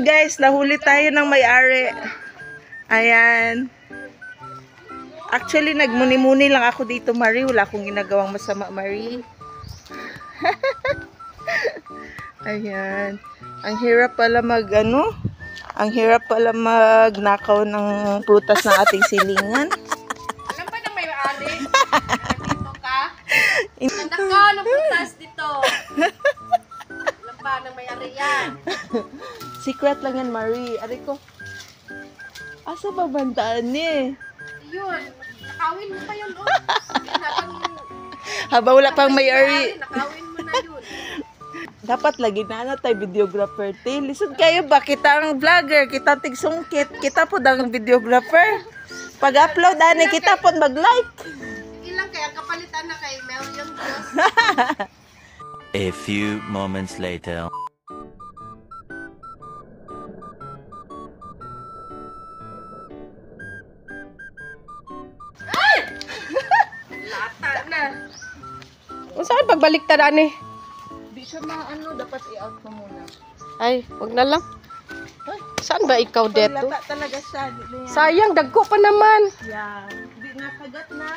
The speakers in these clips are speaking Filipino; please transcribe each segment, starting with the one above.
Guys, nahuli tayo ng may-ari. Ayan. Actually, nagmuni-muni lang ako dito, Marie. Wala akong ginagawang masama, Marie. Ayan. Ang hirap pala ang hirap pala magnakaw ng prutas ng ating silingan. Alam ba na may-ari? Dito ka? Ganda ka ng prutas dito. Alam ba na may-ari yan? Secret lang yan, Marie. Ari ko. Asa ba bandaan eh? Yun. Nakawin mo pa yun, oh. Haba wala pang may-ari. Nakawin mo na yun. Dapat lagi na tayo videographer. Lisod kayo ba? Kita ang vlogger. Kita tigsungkit. Kita po ang videographer. Pag-upload, ani, kita po mag-like. Ilang kaya kapalitan na kay million views. A few moments later. Lata na. Kung saan pagbalik ta daan eh? Di siya dapat i-out mo muna. Ay, wag na lang. Saan ba ikaw deto? Paglata talaga siya. Di na yan. Sayang, dagko pa naman. Yan. Di na kagat na.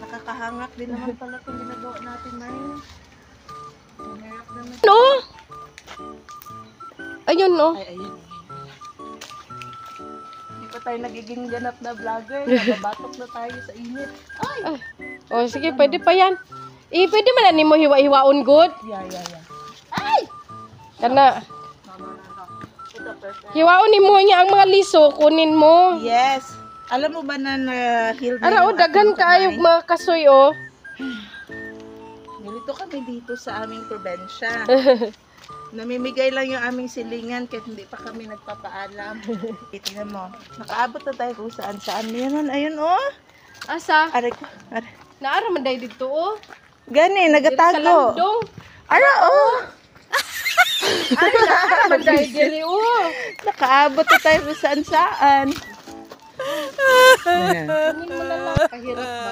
Nakakahangak din naman pala kung ginagawa natin, Marie. Ang hirap naman. No? Ayun, no? Ay, ayun. Hindi pa tayo nagiging ganap na vlogger. Nababatok na tayo sa init. Ay! O, sige, pwede pa yan. Pwede man na mo hiwa-hiwaon good. Yeah. Ay! Kana, No. Ito, perfect. hiwaon ni mo niya ang mga liso, kunin mo. Yes. Alam mo ba na na-heal na Ara, o, yung daghan ating kaayo kamay? mga kasoy, oh. Ganito kami dito sa aming probensya. Namimigay lang yung aming silingan kahit hindi pa kami nagpapaalam. Tingnan mo. Nakaabot na tayo kung saan-saan. Ayun, oh. Asa? Aray ko. Naara man dahil dito, oh. Gani, Sa nagatago. landong. Ara, oh. Ay, naara man dahil diri, oh. Nakaabot na tayo kung saan-saan. Kunin mo na lang. Kahirap ba?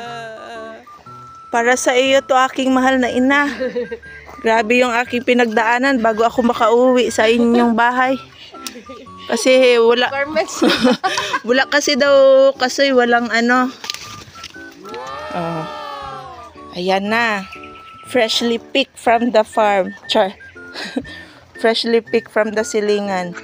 Para sa iyo to aking mahal na ina. Grabe yung aking pinagdaanan bago ako makauwi sa inyong bahay. Kasi Garments. wala kasi daw kasi walang Oh. Ayan na. Freshly picked from the farm. Char. Freshly picked from the silingan.